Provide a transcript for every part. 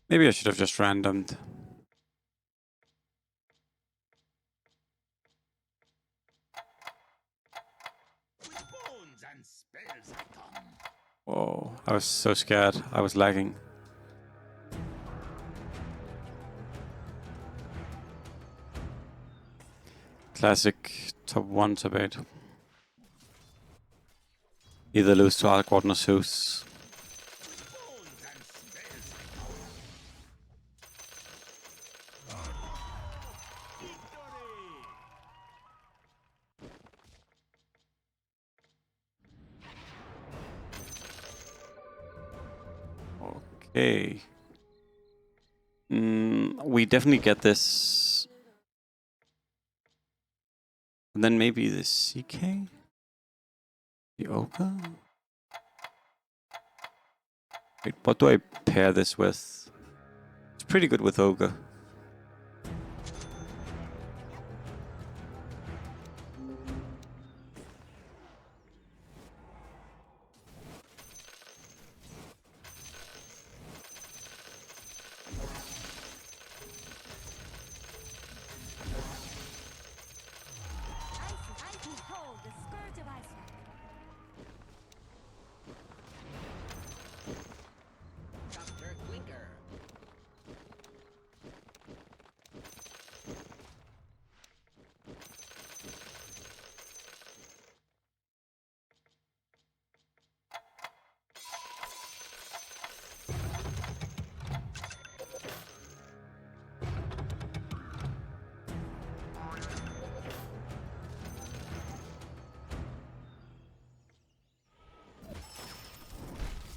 Maybe I should have just randomed. Whoa, I was so scared. I was lagging. Classic top 1, top 8. Either lose to Arquard or Zeus. Okay. We definitely get this. And then maybe the CK? The Ogre? Wait, what do I pair this with? It's pretty good with Ogre.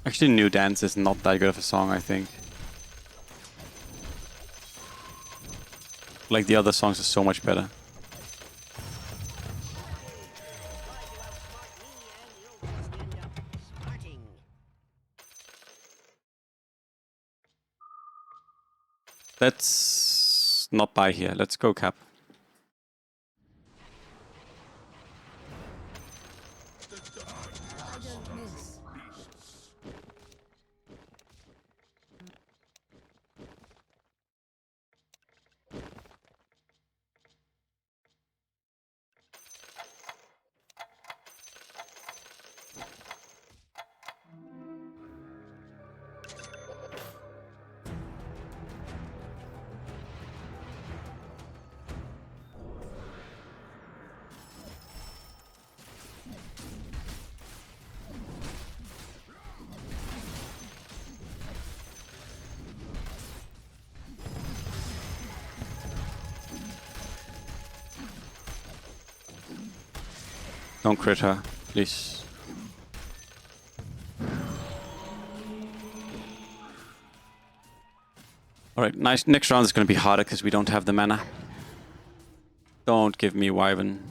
Actually, New Dance is not that good of a song, I think. Like, the other songs are so much better. Let's not buy here. Let's go cap. Don't crit her, please. Alright, nice. Next round is going to be harder because we don't have the mana. Don't give me Wyvern.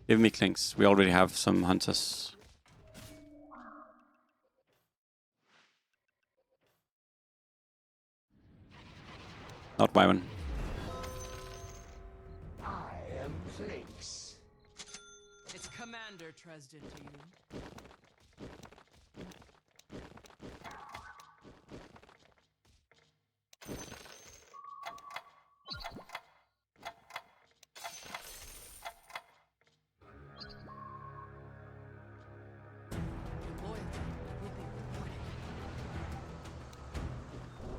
Give me Clinks. We already have some Hunters. Not Wyvern. It's Commander Tresden to you. Your loyalty will be rewarded.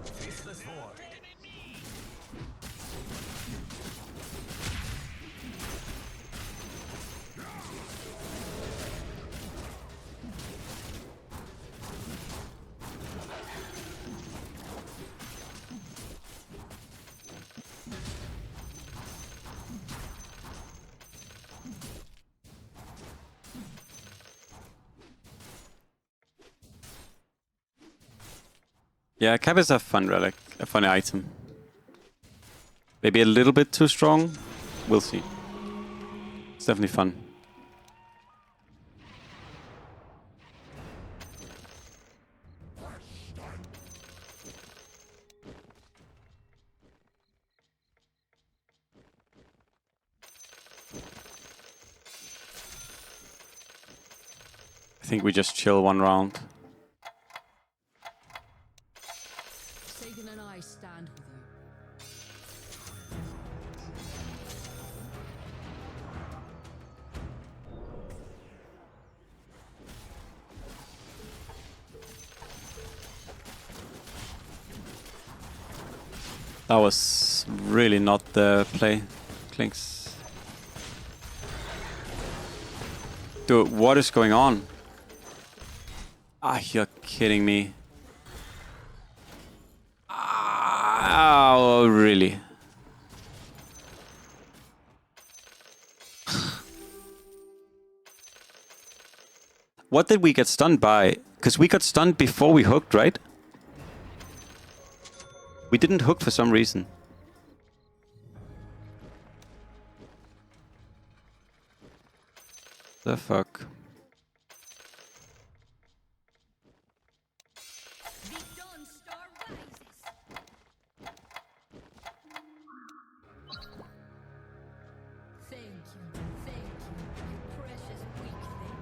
Faithless Horde. Yeah, cap is a fun relic, a funny item. Maybe a little bit too strong. We'll see. It's definitely fun. I think we just chill one round. That was really not the play, Clinks. Dude, what is going on? Ah, you're kidding me. Oh, really? What did we get stunned by? Because we got stunned before we hooked, right? We didn't hook for some reason. The fuck? The Dawn Star rises. Thank you, you precious weak thing.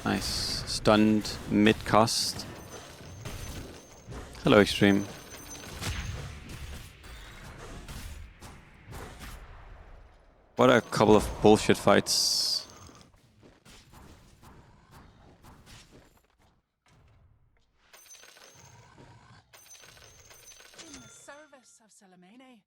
Nice. Stunned mid-cost. Hello, Extreme. What a couple of bullshit fights. In the service of Salamene.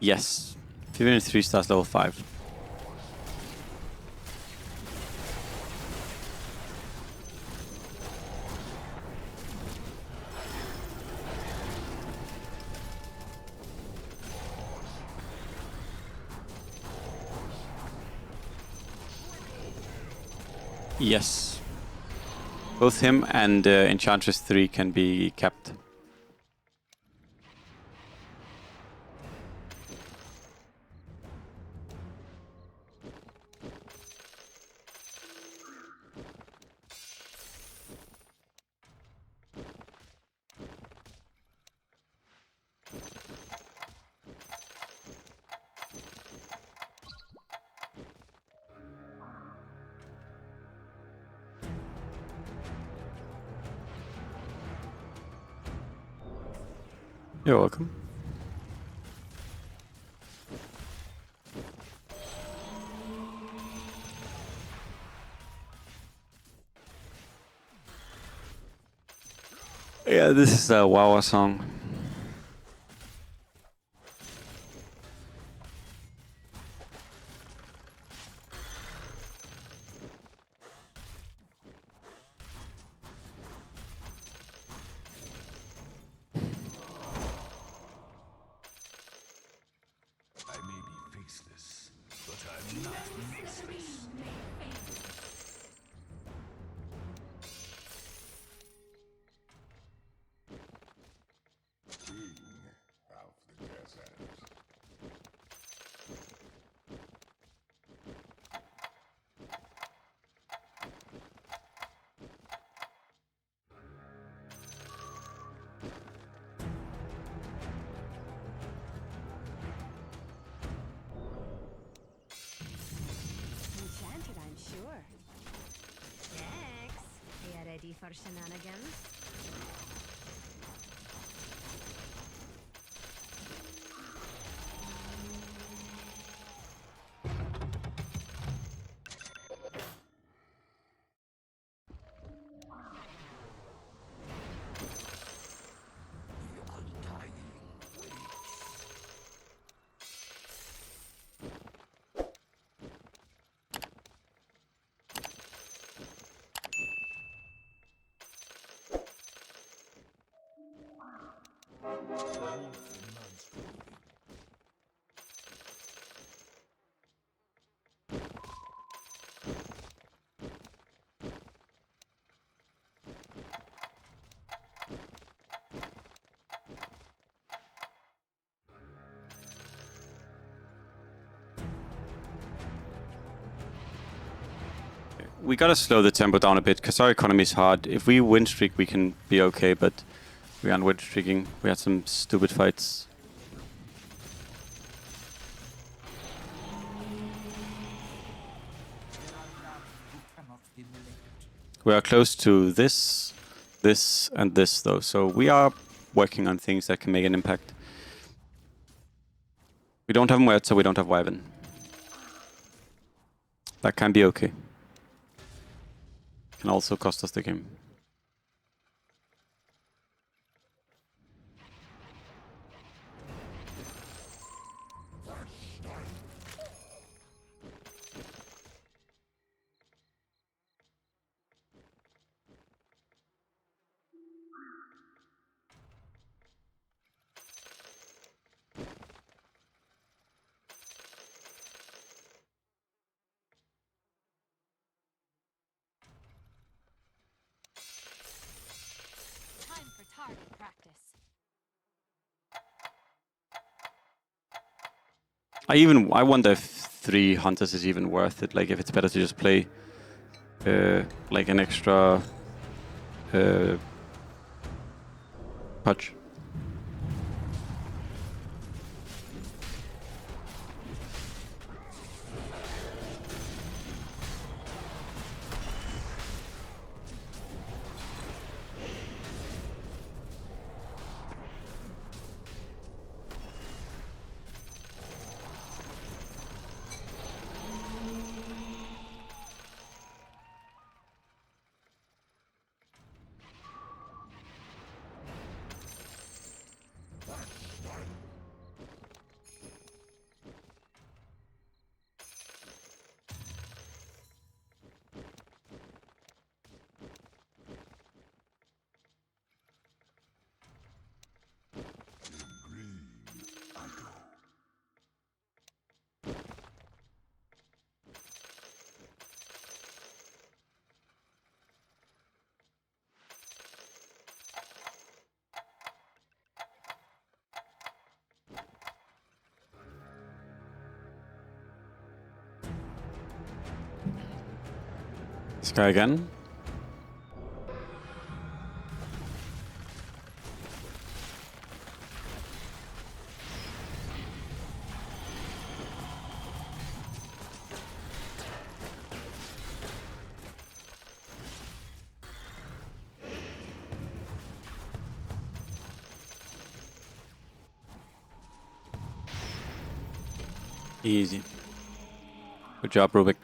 Yes. 3 stars level 5. Yes. Both him and Enchantress 3 can be kept. You're welcome. Yeah, this is a Wawa song. I may be faceless, but I'm not faceless. King of the desert. Enchanted, I'm sure. Thanks. Are you ready for shenanigans? The undying waits. we gotta slow the tempo down a bit because our economy is hard. If we win streak, we can be okay, but we aren't win streaking. We had some stupid fights. We are close to this, this, and this though, so we are working on things that can make an impact. We don't have Muerta, so we don't have Wyvern. That can be okay. Can also cost us the game. Time for target practice. I wonder if 3 hunters is even worth it. Like if it's better to just play like an extra punch. This guy again. Easy. Good job, Rubik.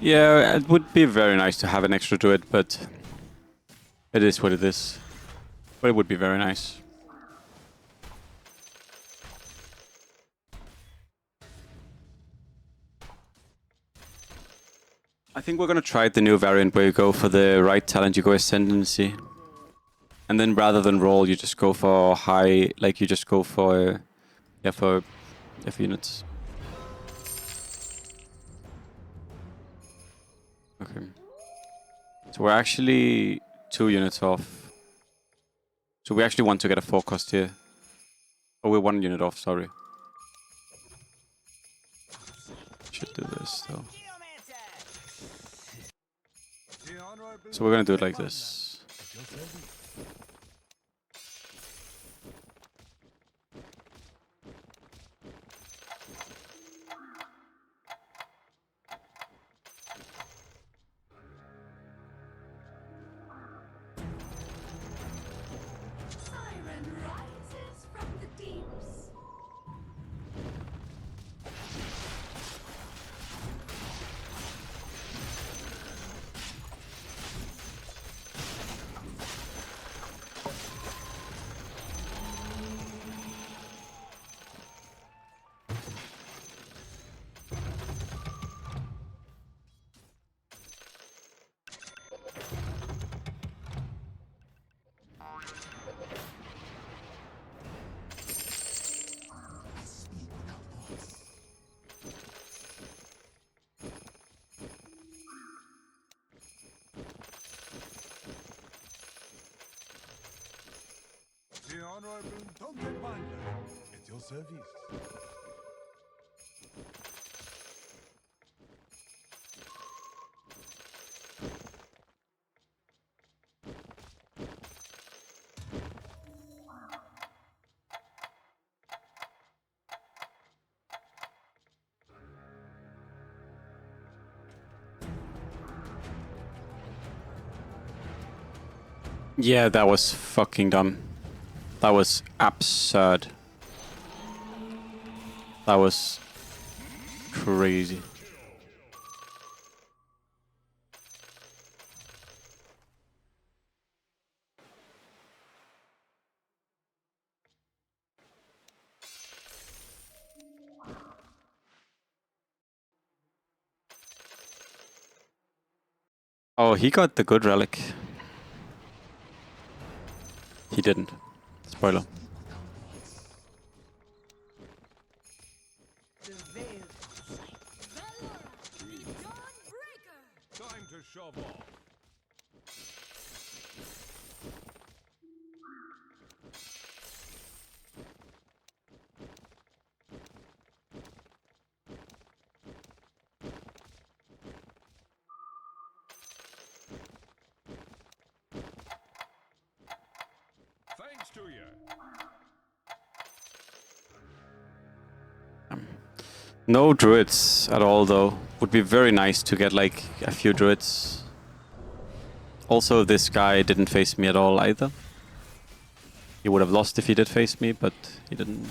Yeah, it would be very nice to have an extra druid, but it is what it is. But it would be very nice. I think we're gonna try the new variant where you go for the right talent, you go Ascendancy. And then rather than roll, you just go for high, like you just go for, for units. Okay. So we're actually 2 units off. So we actually want to get a 4 cost here. Oh, we're 1 unit off, sorry. Should do this though. So we're gonna do it like this. Honorable, don't get violent. At your service. Yeah, that was fucking dumb. That was absurd. That was crazy. Oh, he got the good relic. He didn't. Spoiler. Time to shove off. Thanks to you. No druids at all, though. Would be very nice to get like a few druids. Also, this guy didn't face me at all either. He would have lost if he did face me, but he didn't.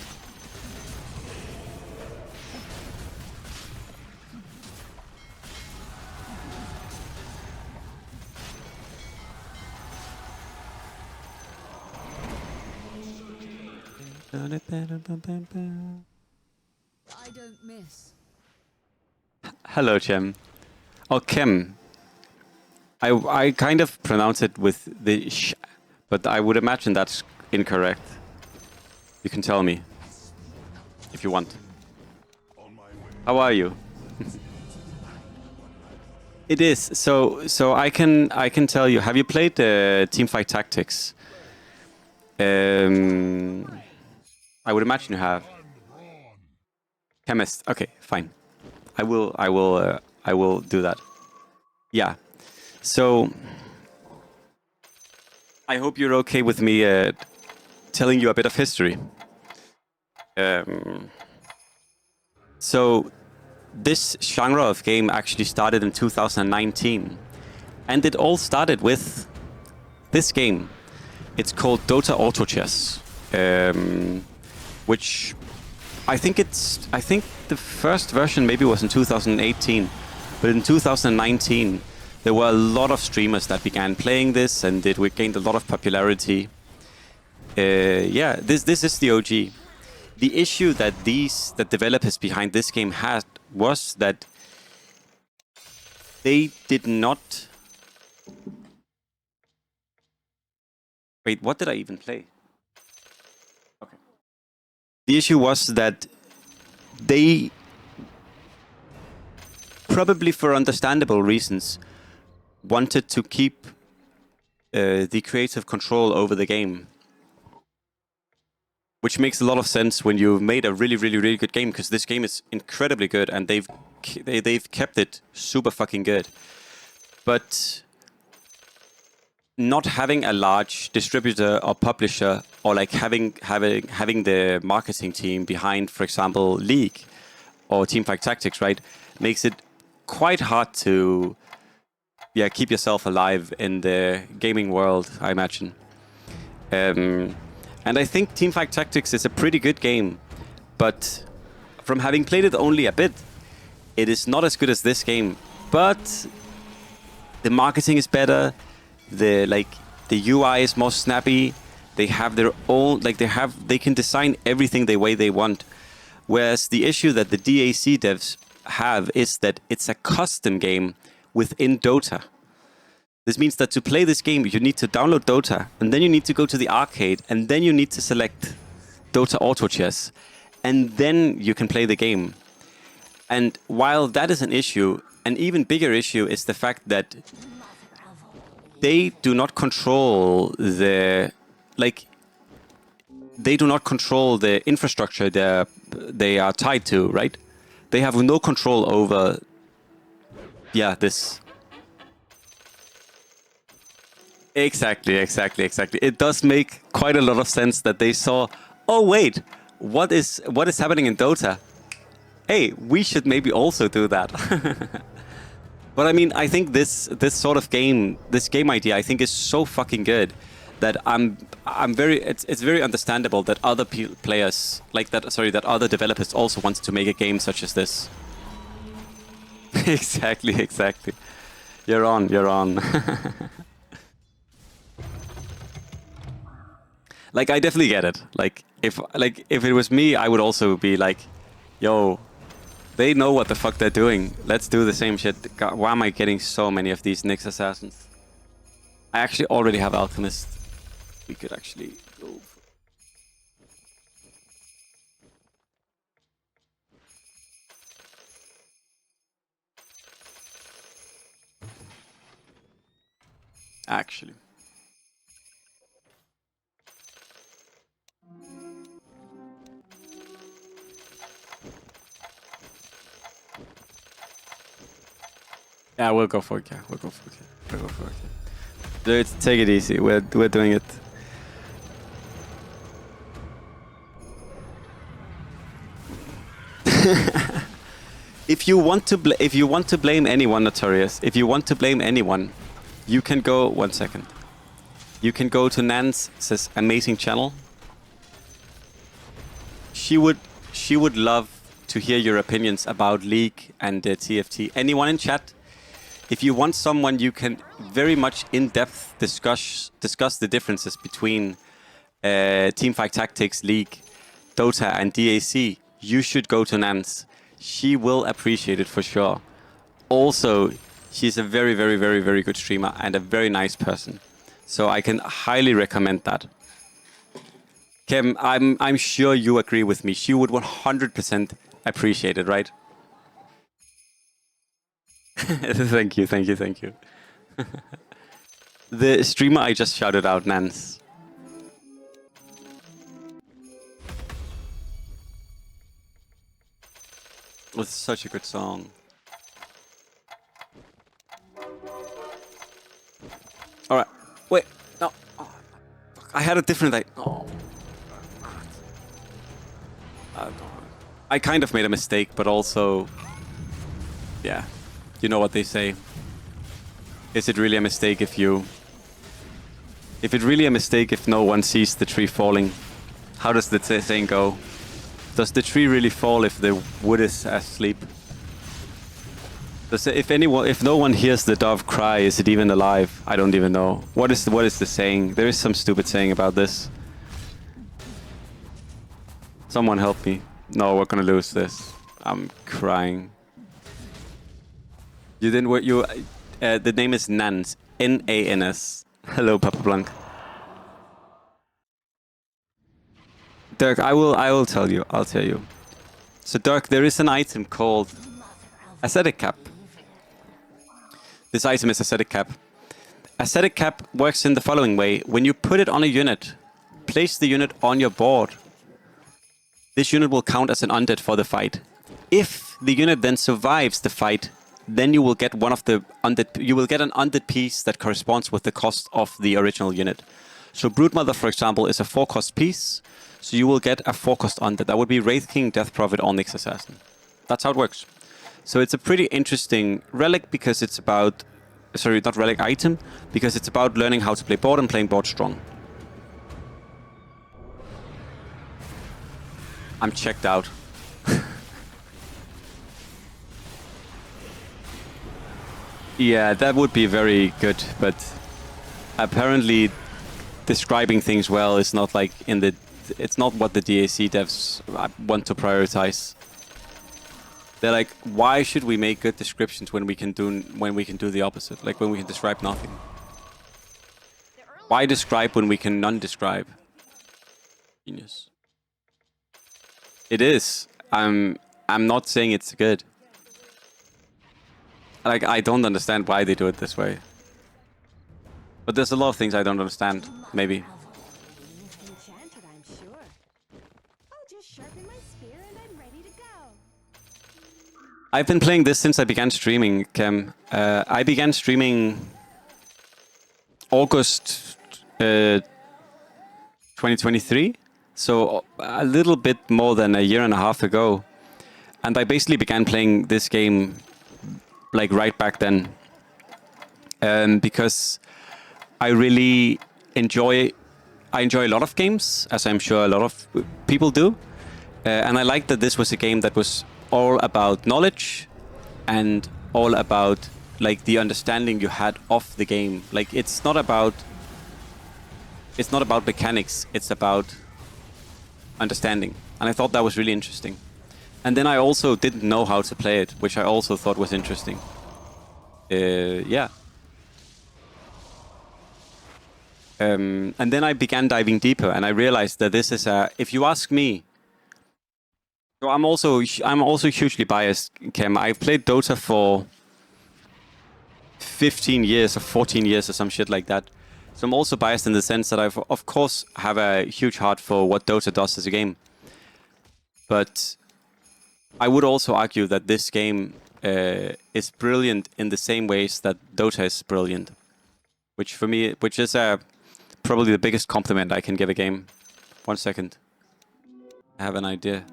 I don't miss. Hello, Chem. Oh, Kem. I kind of pronounce it with the sh, but I would imagine that's incorrect. You can tell me if you want. On my way. How are you? It is. So I can tell you. Have you played Teamfight Tactics? I would imagine you have. Chemist. Okay, fine. I will do that. Yeah. So I hope you're okay with me telling you a bit of history. So this genre of game actually started in 2019, and it all started with this game. It's called Dota Auto Chess, which I think the first version maybe was in 2018, but in 2019 there were a lot of streamers that began playing this, and it gained a lot of popularity. Yeah, this is the OG. The issue that the developers behind this game had was that they did not. Wait, what did I even play? Okay. The issue was that they, probably for understandable reasons, wanted to keep the creative control over the game. Which makes a lot of sense when you've made a really, really, really good game, because this game is incredibly good and they've kept it super fucking good. But not having a large distributor or publisher, or like having the marketing team behind, for example, League or Teamfight Tactics, right, makes it quite hard to keep yourself alive in the gaming world, I imagine. And I think Teamfight Tactics is a pretty good game, but from having played it only a bit, it is not as good as this game. But the marketing is better. The UI is more snappy. They have their own, they can design everything the way they want. Whereas the issue that the DAC devs have is that it's a custom game within Dota. This means that to play this game, you need to download Dota, and then you need to go to the arcade, and then you need to select Dota Auto Chess, and then you can play the game. And while that is an issue, an even bigger issue is the fact that they do not control they do not control the infrastructure they are tied to, right? They have no control over, yeah, this. Exactly. It does make quite a lot of sense that they saw, oh wait, what is happening in Dota? Hey, we should maybe also do that. But I mean, I think this sort of game, this game idea, I think is so fucking good that it's very understandable that other players like that. Sorry, that other developers also want to make a game such as this. Exactly. You're on. Like, I definitely get it. Like if it was me, I would also be like, yo, they know what the fuck they're doing. Let's do the same shit. God, why am I getting so many of these Nyx assassins? I actually already have Alchemist. We could actually go. Actually. Yeah, we'll go for it. Yeah, we'll go for it. Dude, take it easy. We're doing it. If you want to blame anyone, Notorious, if you want to blame anyone, you can go 1 second. You can go to Nan's amazing channel. She would love to hear your opinions about League and TFT. Anyone in chat? If you want someone you can very much in-depth discuss the differences between Teamfight Tactics, League, Dota, and DAC, you should go to Nance. She will appreciate it for sure. Also, she's a very good streamer and a very nice person. So I can highly recommend that. Kim, I'm sure you agree with me. She would 100% appreciate it, right? Thank you. The streamer I just shouted out, Nance. It was such a good song. Alright, wait, no. Oh, I had a different... Oh. I kind of made a mistake, but also... Yeah. You know what they say. Is it really a mistake if you... If it really a mistake if no one sees the tree falling? How does the saying go? Does the tree really fall if the wood is asleep? If no one hears the dove cry, is it even alive? I don't even know. What is the saying? There is some stupid saying about this. Someone help me. No, we're gonna lose this. I'm crying. You didn't. The name is Nans. N-A-N-S. Hello, Papa Blanc. Dirk, I will tell you. I'll tell you. So, Dirk, there is an item called Ascetic Cap. This item is Ascetic Cap. Ascetic Cap works in the following way. When you put it on a unit, place the unit on your board. This unit will count as an undead for the fight. If the unit then survives the fight, then you will get one of the undead. You will get an undead piece that corresponds with the cost of the original unit. So Broodmother, for example, is a 4-cost piece. So you will get a 4-cost undead. That would be Wraith King, Death Prophet, or Nyx Assassin. That's how it works. So it's a pretty interesting relic because it's about... Sorry, not relic, item. Because it's about learning how to play board and playing board strong. I'm checked out. Yeah, that would be very good, but apparently describing things well is not like in the... It's not what the DAC devs want to prioritize. They're like, why should we make good descriptions when we can do the opposite? Like when we can describe nothing. Why describe when we can non-describe? Genius. It is. I'm not saying it's good. Like, I don't understand why they do it this way. But there's a lot of things I don't understand, maybe. I've been playing this since I began streaming, Cam. I began streaming August 2023, so a little bit more than a year and a half ago. And I basically began playing this game like right back then, because I really enjoy a lot of games, as I'm sure a lot of people do. And I liked that this was a game that was all about knowledge and all about like the understanding you had of the game. Like it's not about mechanics, it's about understanding. And I thought that was really interesting. And then I also didn't know how to play it, which I also thought was interesting. Yeah. And then I began diving deeper, and I realized that this is if you ask me, so I'm also hugely biased, Cam. I've played Dota for 15 years or 14 years or some shit like that. So I'm also biased in the sense that I've, of course, have a huge heart for what Dota does as a game. But I would also argue that this game is brilliant in the same ways that Dota is brilliant. Which for me, is probably the biggest compliment I can give a game. 1 second. I have an idea.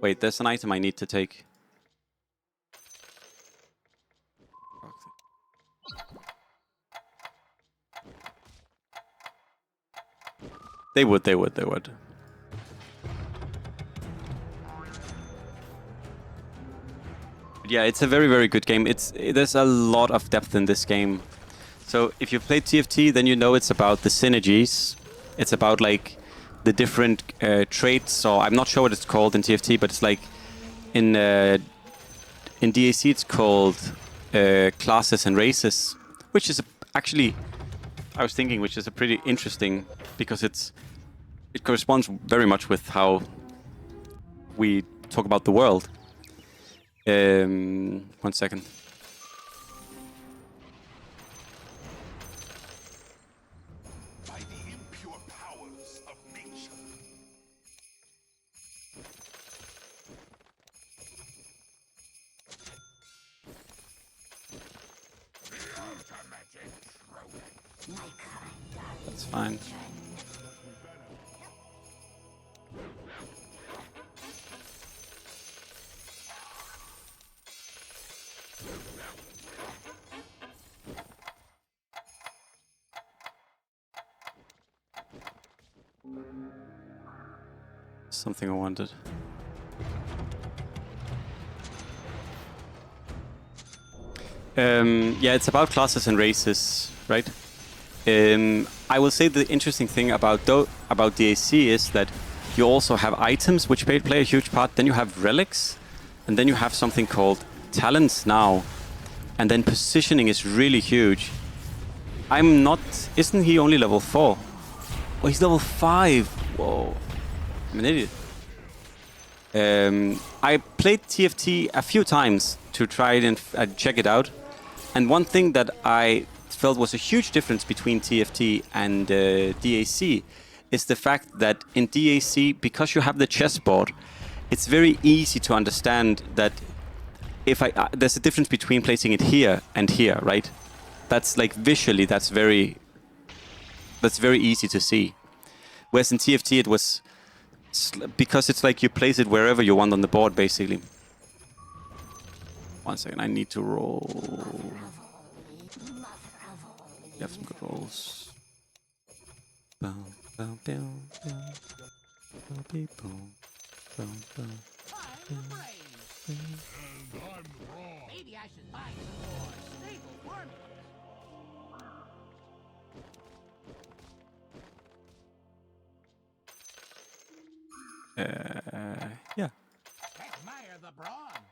Wait, there's an item I need to take. They would. Yeah, it's a very, very good game. There's a lot of depth in this game. So if you've played TFT, then you know it's about the synergies. It's about like the different traits, or I'm not sure what it's called in TFT, but it's like in DAC it's called classes and races, which is actually, I was thinking, which is a pretty interesting, because it corresponds very much with how we talk about the world. 1 second. By the impure powers of nature. That's fine. Something I wanted. Yeah, it's about classes and races, right? I will say the interesting thing about DAC is that you also have items which play a huge part. Then you have relics, and then you have something called talents now, and then positioning is really huge. I'm not. Isn't he only level 4? Oh, he's level 5. Whoa, I'm an idiot. I played TFT a few times to try it and check it out, and one thing that I felt was a huge difference between TFT and DAC is the fact that in DAC, because you have the chessboard, it's very easy to understand that if there's a difference between placing it here and here, right? That's like visually, that's very easy to see. Whereas in TFT, it was because it's like you place it wherever you want on the board, basically. 1 second, I need to roll. You have some good rolls. Boom, boom, boom, boom, boom, boom, boom, boom. Maybe I should buy some more stable formulas. Yeah. Admire the brawn.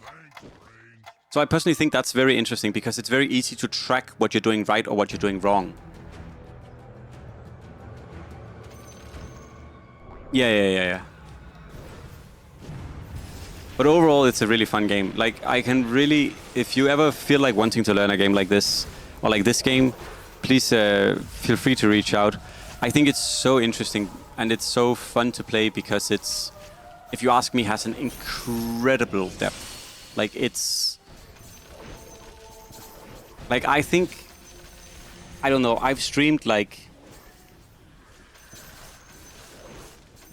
Thanks, brains. So I personally think that's very interesting because it's very easy to track what you're doing right or what you're doing wrong. Yeah. But overall, it's a really fun game. Like, I can really, if you ever feel like wanting to learn a game like this, or like this game, please feel free to reach out. I think it's so interesting and it's so fun to play because it's, if you ask me, has an incredible depth. Like, it's... Like, I think... I don't know, I've streamed, like...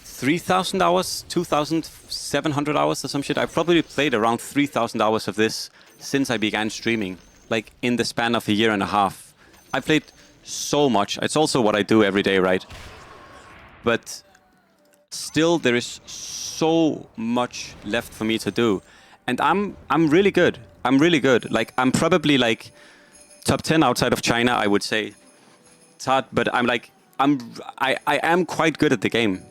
3,000 hours? 2,700 hours or some shit? I've probably played around 3,000 hours of this since I began streaming. Like, in the span of a year and a half. I played so much. It's also what I do every day, right? But... still, there is so much left for me to do. And I'm really good. I'm really good. Like, I'm probably, like, top 10 outside of China, I would say. It's hard, but I'm, like... I am quite good at the game.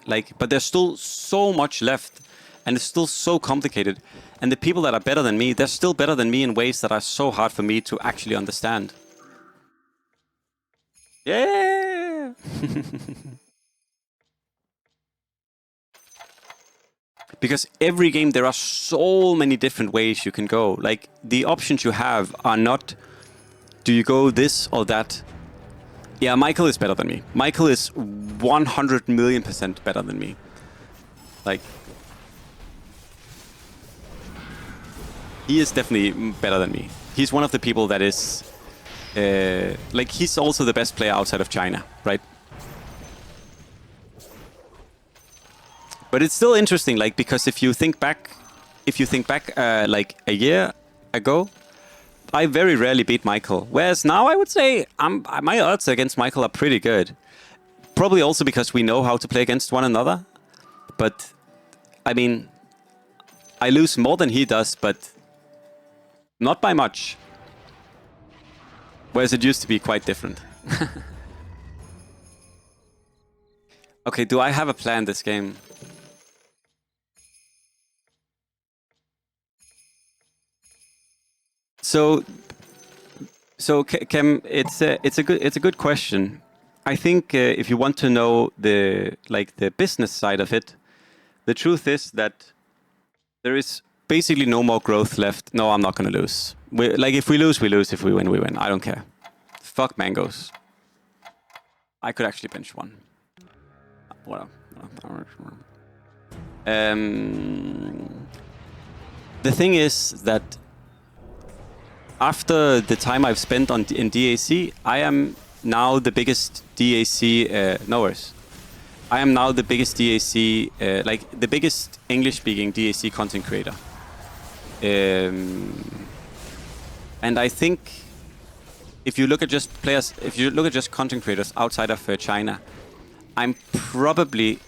Like, but there's still so much left, and it's still so complicated. And the people that are better than me, they're still better than me in ways that are so hard for me to actually understand. Yeah! Because every game, there are so many different ways you can go. Like, the options you have are not, do you go this or that? Yeah, Michael is better than me. Michael is 100 million% better than me. Like, he is definitely better than me. He's one of the people that is, like, he's also the best player outside of China, right? But it's still interesting, like, because if you think back, like a year ago, I very rarely beat Michael. Whereas now I would say my odds against Michael are pretty good. Probably also because we know how to play against one another. But, I mean, I lose more than he does, but not by much. Whereas it used to be quite different. Okay, do I have a plan this game? So Kem, it's a good question. I think if you want to know the business side of it, the truth is that there is basically no more growth left. No, I'm not gonna lose. If we lose, we lose. If we win, we win. I don't care. Fuck mangoes. I could actually bench one. Well, the thing is that after the time I've spent in DAC, I am now the biggest DAC knowers. I am now the biggest DAC, the biggest English-speaking DAC content creator. And I think if you look at just players, if you look at just content creators outside of China, I'm probably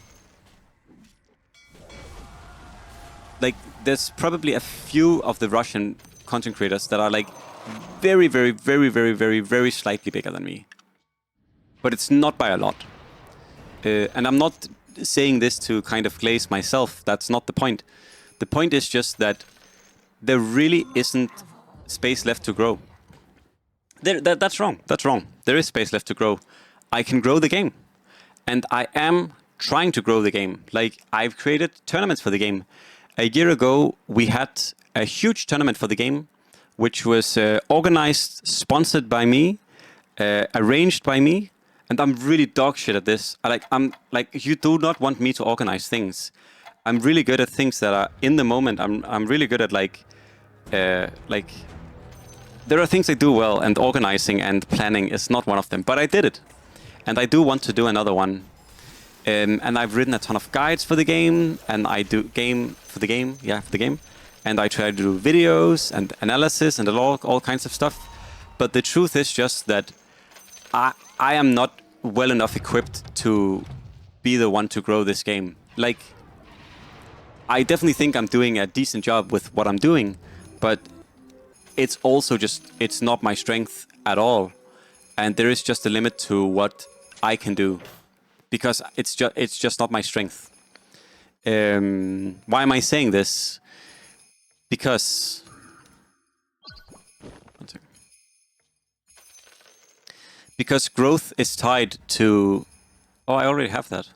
there's probably a few of the Russian content creators that are like very, very, very, very, very, very slightly bigger than me. But it's not by a lot. And I'm not saying this to kind of glaze myself. That's not the point. The point is just that there really isn't space left to grow. That's wrong. That's wrong. There is space left to grow. I can grow the game. And I am trying to grow the game. Like, I've created tournaments for the game. A year ago, we had a huge tournament for the game, which was organized, sponsored by me, arranged by me, and I'm really dog shit at this. You do not want me to organize things. I'm really good at things that are in the moment. I'm really good at there are things I do well, and organizing and planning is not one of them. But I did it, and I do want to do another one. And I've written a ton of guides for the game, and I do for the game, and I try to do videos and analysis and all kinds of stuff. But the truth is just that I am not well enough equipped to be the one to grow this game. Like, I definitely think I'm doing a decent job with what I'm doing, but it's also just, it's not my strength at all. And there is just a limit to what I can do. Because it's just not my strength. Why am I saying this? Because... one second. Because growth is tied to... Oh, I already have that.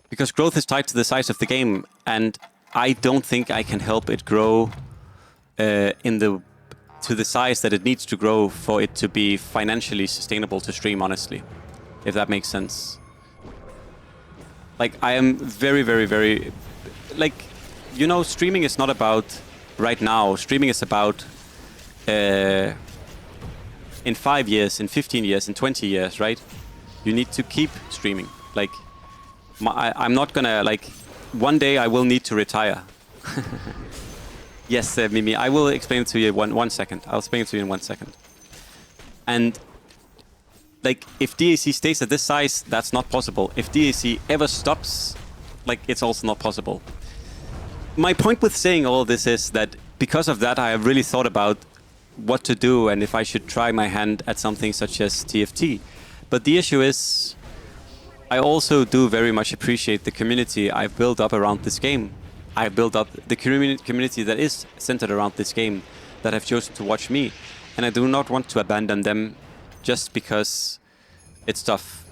Because growth is tied to the size of the game, and I don't think I can help it grow to the size that it needs to grow for it to be financially sustainable to stream, honestly. If that makes sense. Like, I am very, very, very... Like, you know, streaming is not about right now. Streaming is about in 5 years, in 15 years, in 20 years, right? You need to keep streaming. Like, I'm not gonna, like, one day I will need to retire. Yes, Mimi, I will explain it to you in one second. I'll explain it to you in 1 second. And, like, if DAC stays at this size, that's not possible. If DAC ever stops, like, it's also not possible. My point with saying all of this is that because of that, I have really thought about what to do and if I should try my hand at something such as TFT. But the issue is, I also do very much appreciate the community I've built up around this game. I've built up the community that is centered around this game, that have chosen to watch me. And I do not want to abandon them just because it's tough.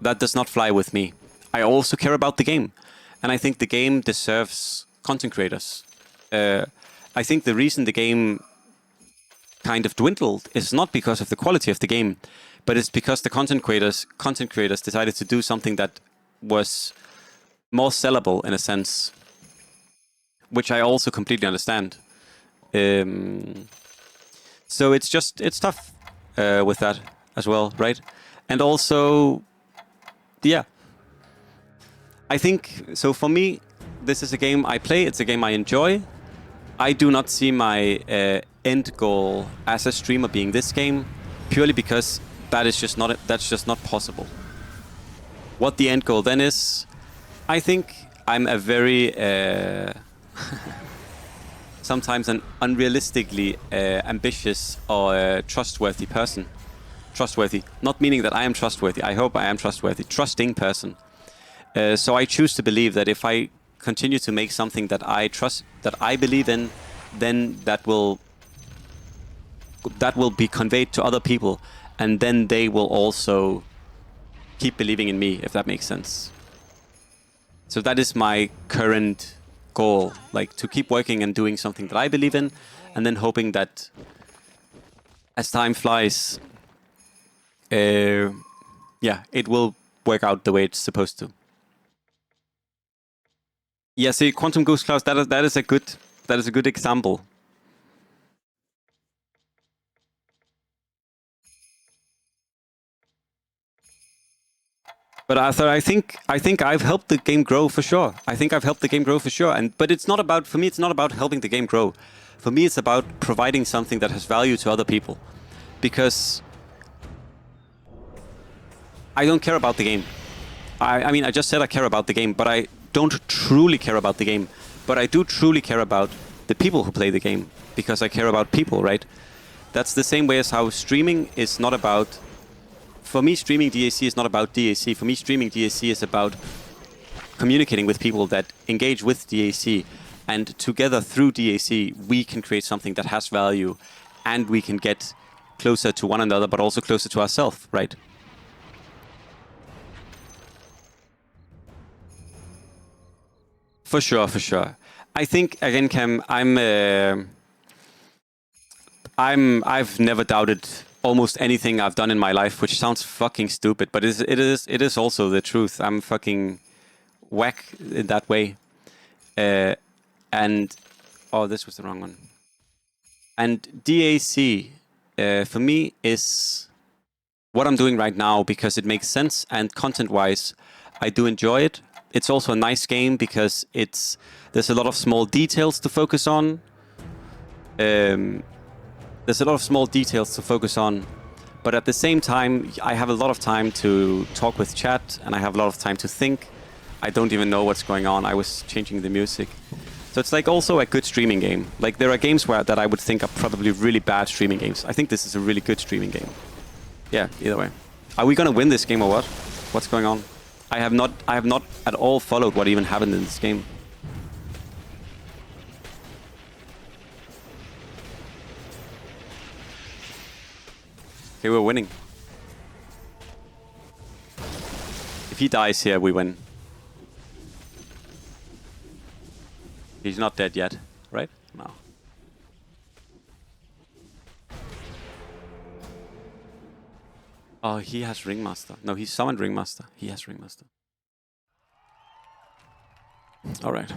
That does not fly with me. I also care about the game. And I think the game deserves content creators. I think the reason the game kind of dwindled is not because of the quality of the game, but it's because the content creators decided to do something that was more sellable in a sense, which I also completely understand. So it's tough with that as well, right? And also, yeah, I think, so for me, this is a game I play, it's a game I enjoy. I do not see my end goal as a streamer being this game, purely because that's just not possible. What the end goal then is, I think I'm a very sometimes an unrealistically ambitious or trustworthy person. Trustworthy, not meaning that I am trustworthy. I hope I am trustworthy. Trusting person. So I choose to believe that if I continue to make something that I trust, that I believe in, then that will be conveyed to other people, and then they will also keep believing in me, if that makes sense. So that is my current goal, like to keep working and doing something that I believe in, and then hoping that as time flies, yeah, it will work out the way it's supposed to. Yeah, see, Quantum Ghost Clouds, that is a good example. But I think I've helped the game grow for sure. But it's not about, for me, it's not about helping the game grow. For me, it's about providing something that has value to other people. Because I don't care about the game. I mean, I just said I care about the game, but I don't truly care about the game. But I do truly care about the people who play the game, because I care about people, right? That's the same way as how streaming is not about... For me, streaming DAC is not about DAC. For me, streaming DAC is about communicating with people that engage with DAC. And together, through DAC, we can create something that has value, and we can get closer to one another, but also closer to ourselves, right? For sure, for sure. I think, again, Cam, I've never doubted almost anything I've done in my life, which sounds fucking stupid, but it is also the truth. I'm fucking whack in that way. And oh, this was the wrong one. And DAC for me is what I'm doing right now because it makes sense, and content-wise, I do enjoy it. It's also a nice game because there's a lot of small details to focus on. There's a lot of small details to focus on, but at the same time, I have a lot of time to talk with chat, and I have a lot of time to think. I don't even know what's going on. I was changing the music. So it's like also a good streaming game. Like there are games that I would think are probably really bad streaming games. I think this is a really good streaming game. Yeah, either way. Are we gonna win this game or what? What's going on? I have not at all followed what even happened in this game. Okay, we're winning. If he dies here, we win. He's not dead yet, right? No. Oh, he has Ringmaster. No, he summoned Ringmaster. He has Ringmaster. All right.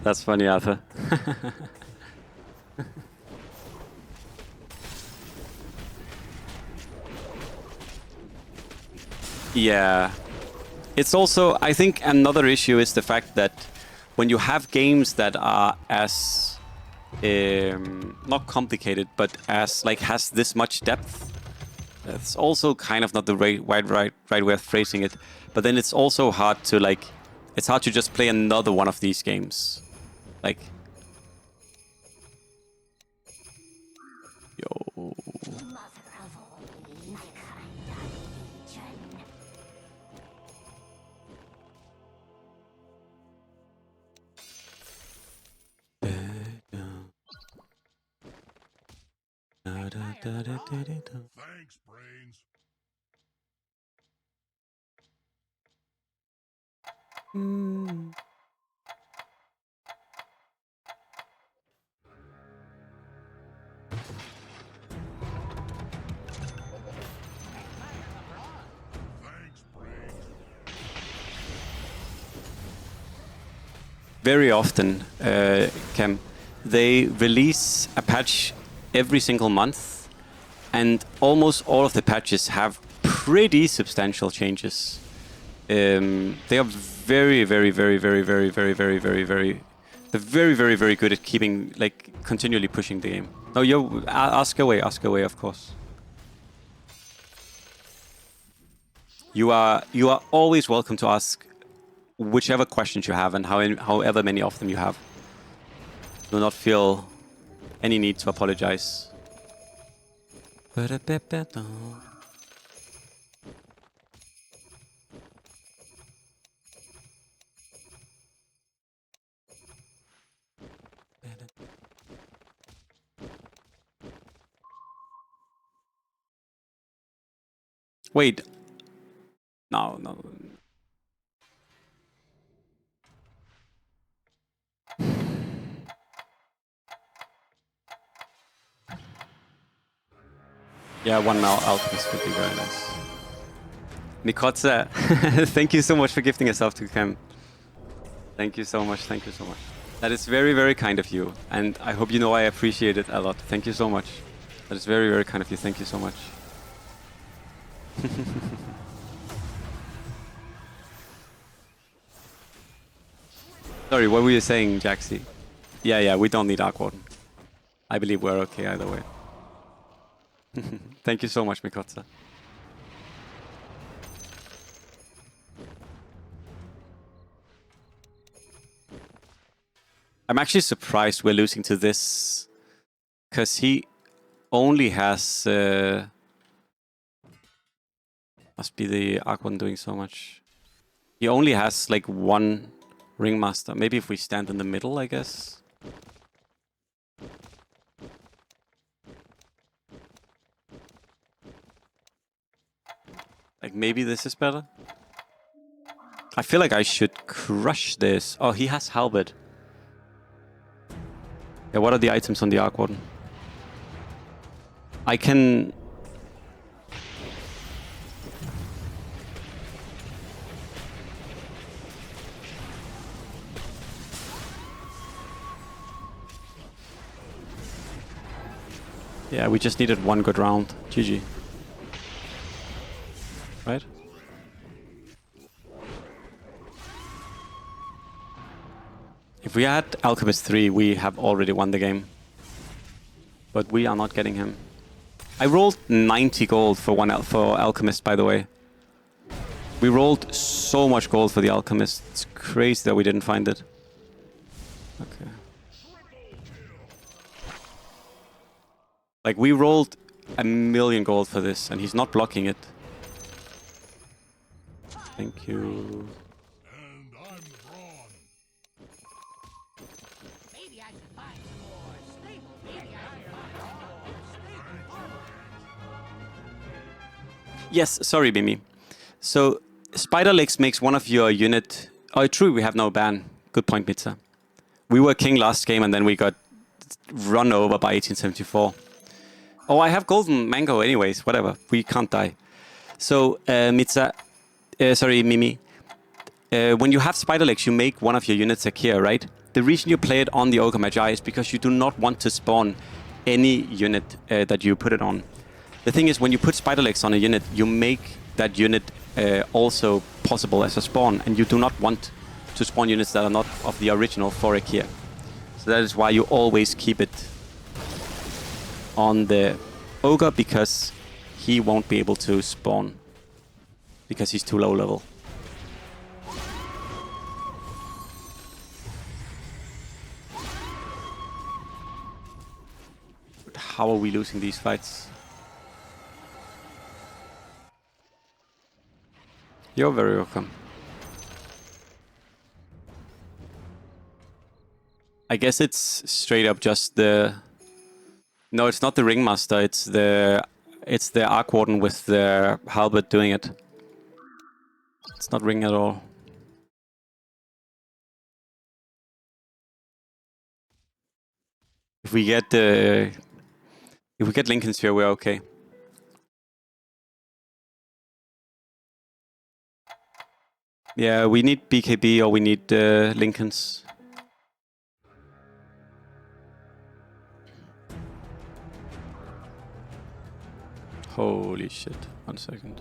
That's funny, Arthur. Yeah. It's also, I think another issue is the fact that when you have games that are as, not complicated, but as, like, has this much depth, that's also kind of not the right way of phrasing it. But then it's also hard to, like, it's hard to just play another one of these games. Like, yo. Thanks, brains. Thanks, brains. Very often, Cam, they release a patch every single month, and almost all of the patches have pretty substantial changes. They are very, very, very, very, very, very, very, very, very, they're very, very, very good at keeping, like, continually pushing the game. No, yo, ask away, of course. You are always welcome to ask whichever questions you have and however many of them you have. Do not feel any need to apologize. Wait. No. Yeah, one alchemist would be very nice. Mikotza, thank you so much for gifting yourself to Cam. Thank you so much. That is very, very kind of you. And I hope you know I appreciate it a lot. Thank you so much. That is very, very kind of you. Thank you so much. Sorry, what were you saying, Jaxi? Yeah, we don't need Arc Warden. I believe we're okay either way. Thank you so much, Mikotza. I'm actually surprised we're losing to this, because he only has... must be the Arc Warden doing so much. He only has, like, one Ringmaster. Maybe if we stand in the middle, I guess. Like, maybe this is better? I feel like I should crush this. Oh, he has Halberd. Yeah, what are the items on the Arc Warden? I can... Yeah, we just needed one good round. GG. Right? If we had Alchemist 3, we have already won the game. But we are not getting him. I rolled 90 gold for for Alchemist, by the way. We rolled so much gold for the Alchemist. It's crazy that we didn't find it. Okay. Like, we rolled 1,000,000 gold for this, and he's not blocking it. Thank you. And I'm the brawn. Maybe I should buy some more stable. Maybe I should buy some more stable. Yes, sorry, Mimi. So, Spider Legs makes one of your unit... Oh, true, we have no ban. Good point, Mitza. We were king last game, and then we got run over by 1874. Oh, I have golden mango anyways. Whatever. We can't die. So, Mitza... sorry, Mimi. when you have spider legs, you make one of your units Aqir, right? The reason you play it on the Ogre Magi is because you do not want to spawn any unit that you put it on. The thing is, when you put spider legs on a unit, you make that unit also possible as a spawn, and you do not want to spawn units that are not of the original for Aqir. So that is why you always keep it on the Ogre, because he won't be able to spawn because he's too low level. But how are we losing these fights? You're very welcome. I guess it's straight up just the... No, it's not the Ringmaster, it's the Arc Warden with the halberd doing it. It's not Ring at all. If we get Lincoln Sphere, we're okay. Yeah, we need BKB or we need Lincolns. Holy shit. 1 second.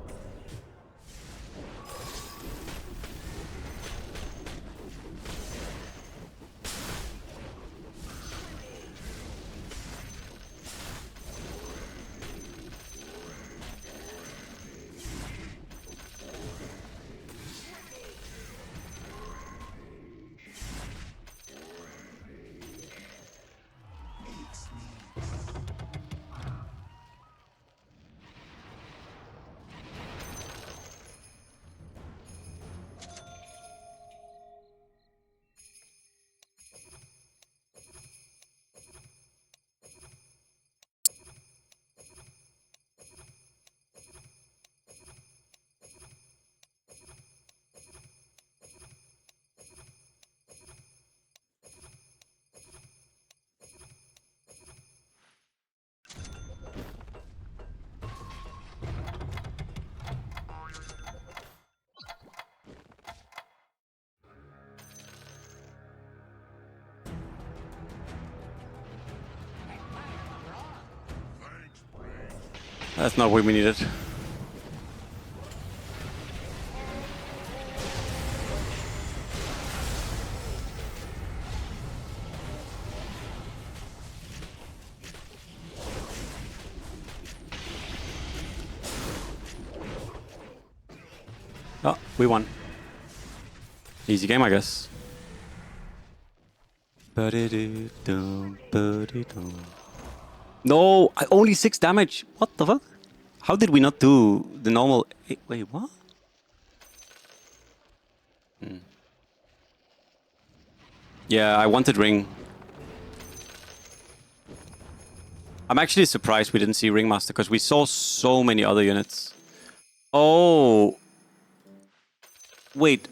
That's not what we needed. Oh, we won. Easy game, I guess. No, only 6 damage. What the fuck? How did we not do the normal... Wait, what? Yeah, I wanted Ring. I'm actually surprised we didn't see Ringmaster, because we saw so many other units. Oh. Wait.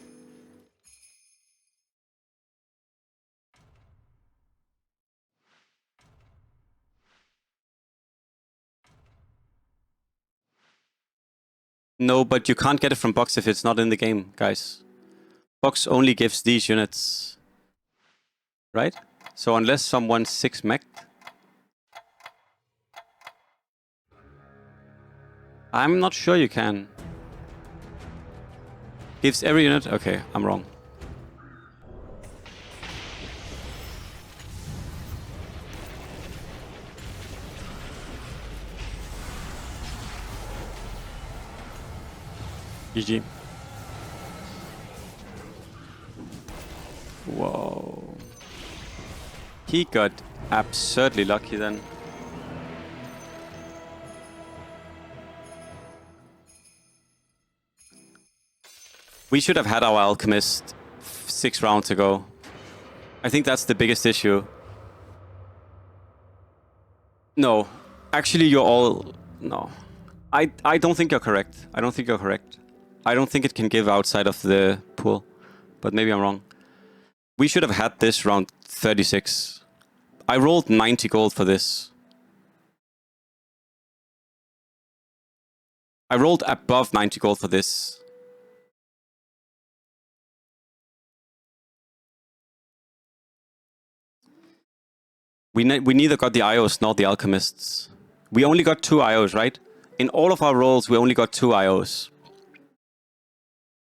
No, but you can't get it from box if it's not in the game, guys. Box only gives these units. Right? So unless someone's 6 mech... I'm not sure you can. Gives every unit? Okay, I'm wrong. GG. Whoa. He got absurdly lucky then. We should have had our Alchemist 6 rounds ago. I think that's the biggest issue. No. Actually, you're all... No. I don't think you're correct. I don't think you're correct. I don't think it can give outside of the pool. But maybe I'm wrong. We should have had this round 36. I rolled 90 gold for this. I rolled above 90 gold for this. We neither got the IOs nor the alchemists. We only got 2 IOs, right? In all of our rolls, we only got 2 IOs.